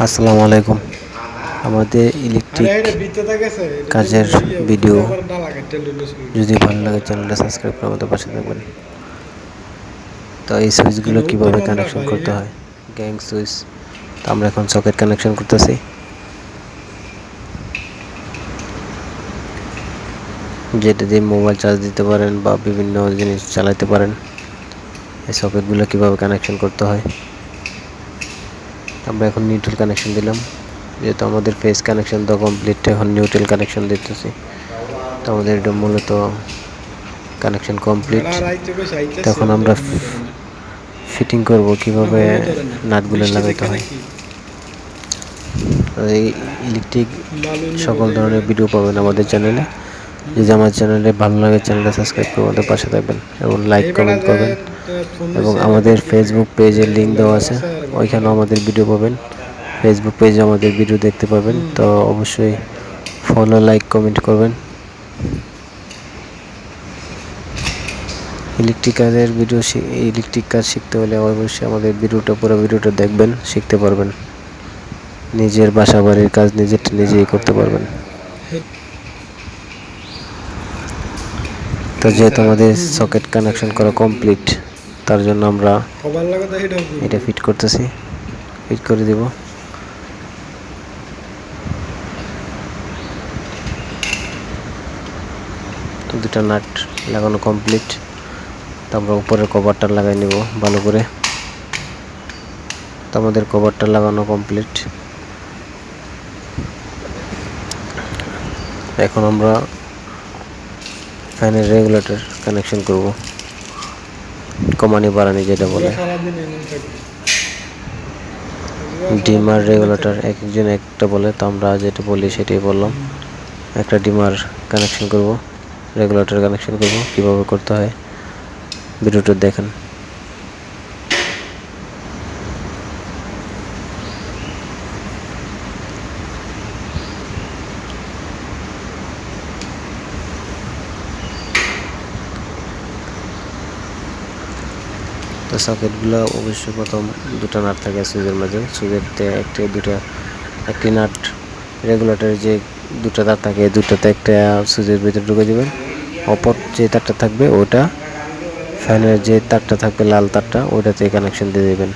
আসসালামু আলাইকুম। আমাদের ইলেকট্রিক কাজের ভিডিও যদি ভালো লাগে চ্যানেলটা সাবস্ক্রাইব করে আমাদের পাশে থাকবেন। তো এই সুইচগুলো কীভাবে কানেকশন করতে হয়, গ্যাং সুইচ। তো আমরা এখন সকেট কানেকশন করতেছি। যেটা দিয়ে মোবাইল চার্জ দিতে পারেন বা বিভিন্ন জিনিস চালাতে পারেন। এই সকেটগুলো কীভাবে কানেকশন করতে হয়, আমরা এখন নিউট্রাল কানেকশন দিলাম। যেহেতু আমাদের ফেস কানেকশন তো কমপ্লিট, এখন নিউট্রাল কানেকশন দিতেছি। তো আমাদের এটা মূলত কানেকশন কমপ্লিট। তখন আমরা ফিটিং করব কিভাবে নাটগুলো লাগাইতে হয়। এই ইলেকট্রিক সকল ধরনের ভিডিও পাবেন আমাদের চ্যানেলে। যদি আমার চ্যানেলে ভালো লাগে চ্যানেলটা সাবস্ক্রাইব করে আমাদের পাশে থাকবেন এবং লাইক কমেন্ট করবেন। এবং আমাদের ফেসবুক পেজের লিঙ্ক দেওয়া আছে, ওইখানেও আমাদের ভিডিও পাবেন। ফেসবুক পেজে আমাদের ভিডিও দেখতে পাবেন। তো অবশ্যই ফলো, লাইক, কমেন্ট করবেন। ইলেকট্রিক কাজ শিখতে হলে অবশ্যই আমাদের পুরো ভিডিওটা দেখবেন, শিখতে পারবেন। নিজের বাসা বাড়ির কাজ নিজেই করতে পারবেন। তো যেহেতু আমাদের সকেট কানেকশন করা কমপ্লিট, তার জন্য আমরা এটা ফিট করতেছি, ফিট করে দিব। তো দুটা নাট লাগানো কমপ্লিট। তো আমরা উপরের কভারটা লাগাই নেব ভালো করে। তো আমাদের কভারটা লাগানো কমপ্লিট। এখন আমরা ফ্যানের রেগুলেটর কানেকশন করব, কমানি বাড়ানি যেটা বলে। ডিমার রেগুলেটর একজন একটা বলে, তো আমরা যেটা বলি সেটাই বললাম। একটা ডিমার কানেকশন করব, রেগুলেটর কানেকশন করব, কিভাবে করতে হয় ভিডিওটা দেখেন। তো সকেটগুলো অবশ্যই প্রথম দুটো নাট থাকে সুইচের মাঝে, সুইচেরতে একটি নাট রেগুলেটরের যে দুটো তার থাকে, দুটোতে একটা সুইচের ভিতরে ঢুকে দেবেন। অপর যে তারটা থাকবে ওটা ফ্যানের যে তারটা থাকবে লাল তারটা, ওইটাতে কানেকশন দিয়ে দেবেন।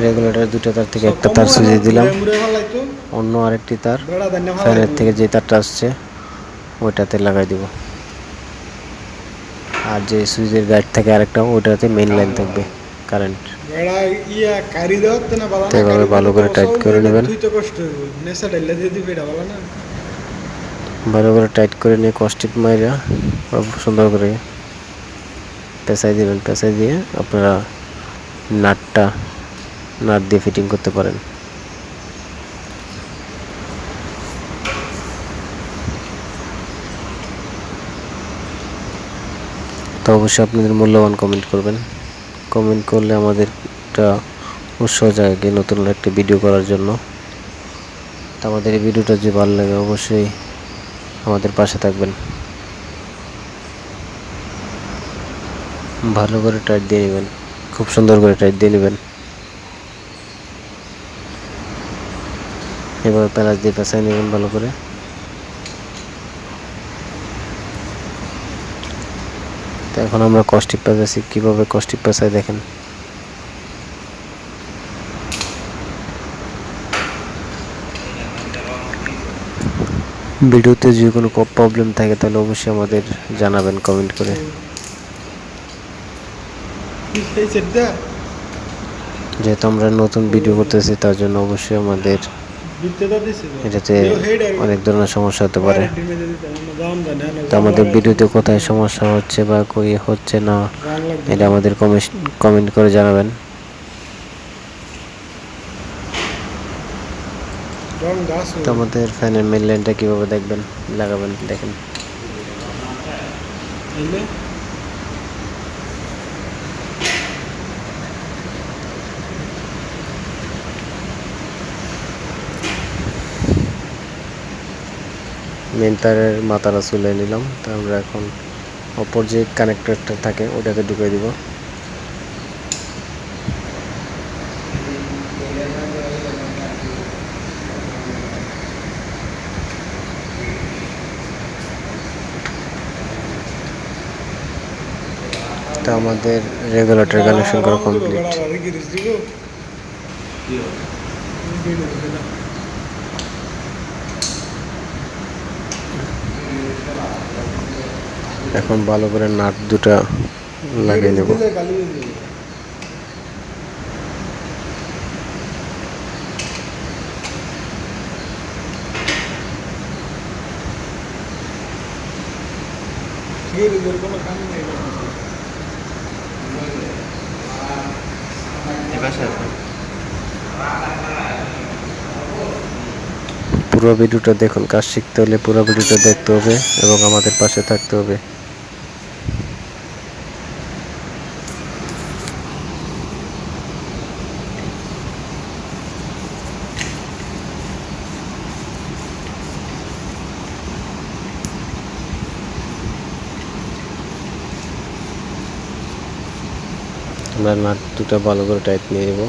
রেগুলেটরের দুটো তার থেকে একটা তার সুইচে দিলাম, অন্য আরেকটি তার ফ্যানের থেকে যে তারটা আসছে ওইটাতে লাগাই দিব। আর যে সুইচের গাইড থাকে আরেকটা, ওইটাতে মেইন লাইন থাকবে কারেন্ট। এভাবে ভালো করে টাইট করে নেবেন। ভালো করে টাইট করে নিয়ে কস্টিপ মাইরা সুন্দর করে পেঁচাই দেবেন। পেঁচাই দিয়ে আপনারা নাট দিয়ে ফিটিং করতে পারেন। তো অবশ্যই আপনাদের মূল্যবান কমেন্ট করবেন। কমেন্ট করলে আমাদের একটা উৎসাহ জাগে নতুন একটা ভিডিও করার জন্য। তো আমাদের এই ভিডিওটা যদি ভালো লাগে অবশ্যই আমাদের পাশে থাকবেন। ভালো করে টাইট দিয়ে নেবেন, খুব সুন্দর করে টাইট দিয়ে নেবেন। এভাবে প্যাঁচ দিয়ে পেঁচাই নেবেন ভালো করে। তো এখন আমরা কস্টিপ পেঁচাচ্ছি, কীভাবে কস্টিপ পেঁচাই দেখেন। ভিডিওতে যদি কোনো প্রবলেম থাকে তাহলে অবশ্যই আমাদের জানাবেন কমেন্ট করে। যেহেতু আমরা নতুন ভিডিও করতেছি তার জন্য অবশ্যই আমাদের এটাতে অনেক ধরনের সমস্যা হতে পারে। তো আমাদের ভিডিওতে কোথায় সমস্যা হচ্ছে বা কই হচ্ছে না, এটা আমাদের কমেন্ট করে জানাবেন। তো আমাদের ফ্যানের মেইন লাইনটা কীভাবে লাগাবেন দেখেন। মেন তারের মাথাটা চুলে নিলাম। তো আমরা এখন অপর যে কানেক্টরটা থাকে ওটাকে ঢুকিয়ে দিব। তো আমাদের রেগুলেটর কানেকশন করা কমপ্লিট। এখন ভালো করে নাট দুটা লাগিয়ে নেব। পুরো ভিডিওটা দেখুন। কাজ শিখতে হলে পুরো ভিডিওটা দেখতে হবে এবং আমাদের পাশে থাকতে হবে। আমরা নাট দুটা ভালো করে টাইট নিয়ে নেব।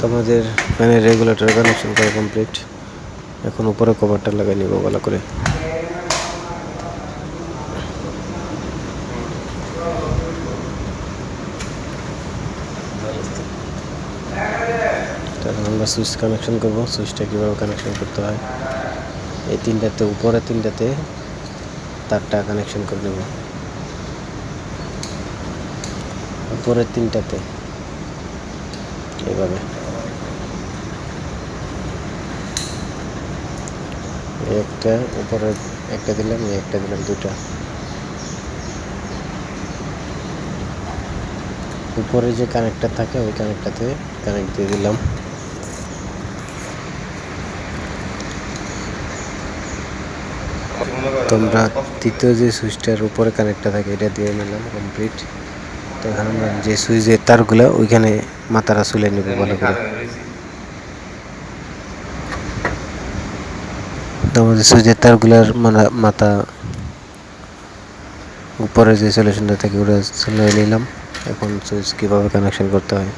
আমাদের ফ্যানের রেগুলেটর কানেকশন করা কমপ্লিট। এখন উপরে কভারটা লাগিয়ে নিব ভালো করে। এখন আমরা সুইচ কানেকশন করব। সুইচটা কীভাবে কানেকশন করতে হয়, এই তিনটাতে, উপরে তিনটাতে তারটা কানেকশন করে নেব। উপরের তিনটাতে এইভাবে একটা, উপরে একটা দিলাম, একটা দিলাম, দুটা। উপরে যে কানেক্টর থাকে ওই কানেক্টরতে কানেক্ট দিয়ে দিলাম। তোমরা তৃতীয় যে সুইচটার উপরে কানেক্টর থাকে এটা দিয়ে নিলাম কমপ্লিট। তো এখানে আমরা যে সুইচের তারগুলো ওইখানে মাথাটা চুলে নেব ভালো করে। তো আমাদের সুইচের তারগুলোর মাথা উপরে যে সলিউশনটা থাকে ওটা চুলে নিলাম। এখন সুইচ কীভাবে কানেকশন করতে হয়,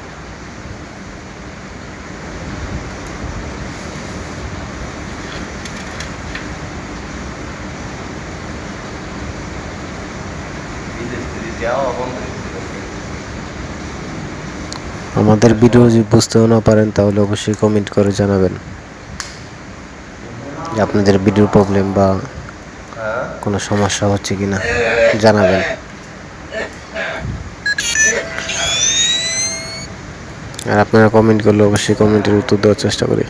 আমাদের ভিডিও যদি বুঝতেও না পারেন তাহলে অবশ্যই কমেন্ট করে জানাবেন যে আপনাদের ভিডিওর প্রবলেম বা কোনো সমস্যা হচ্ছে কিনা জানাবেন। আর আপনারা কমেন্ট করলে অবশ্যই কমেন্টের উত্তর দেওয়ার চেষ্টা করি।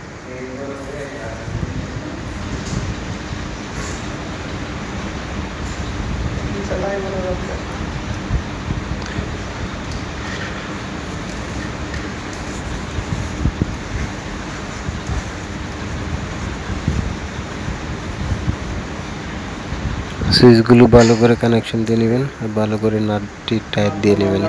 সুইচগুলো ভালো করে কানেকশন দিয়ে নেবেন আর ভালো করে নাটটি টাইট দিয়ে নেবেন।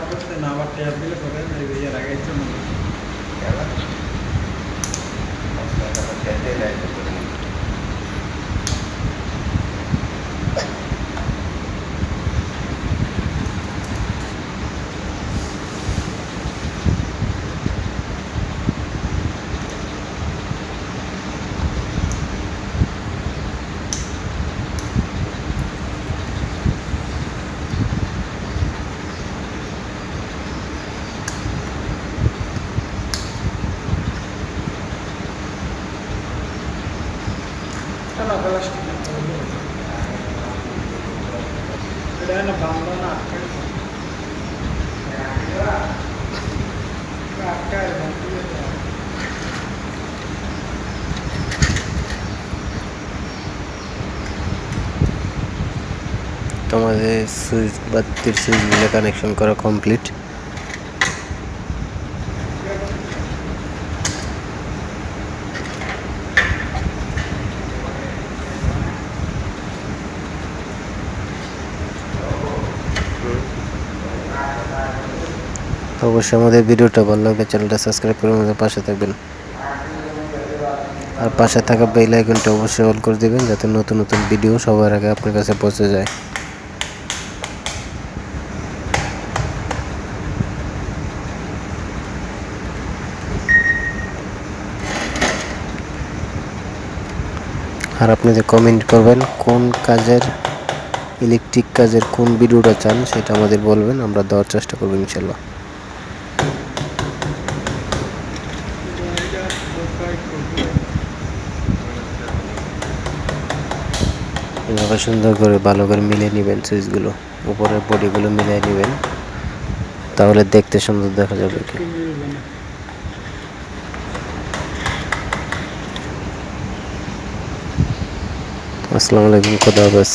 তোমাদের সুইচ বাতির সুইচগুলো কানেকশন করা কমপ্লিট। অবশ্যই আমাদের ভিডিওটা ভালো লাগলে চ্যানেলটা সাবস্ক্রাইব করে আমাদের পাশে থাকবেন, আর পাশে থাকা বেল আইকনটা অবশ্যই অল করে দেবেন যাতে নতুন নতুন ভিডিও সবার আগে আপনার কাছে পৌঁছে যায়। আর আপনি যে কমেন্ট করবেন কোন কাজের, ইলেকট্রিক কাজের কোন ভিডিওটা চান সেটা আমাদের বলবেন, আমরা দেওয়ার চেষ্টা করবো ইনশাল্লাহ। এভাবে সুন্দর করে ভালো করে মিলিয়ে নেবেন সুইচগুলো, উপরের বডিগুলো মিলিয়ে নেবেন, তাহলে দেখতে সুন্দর দেখা যাবে। আসসালামু আলাইকুম, খুদা হাফেজ।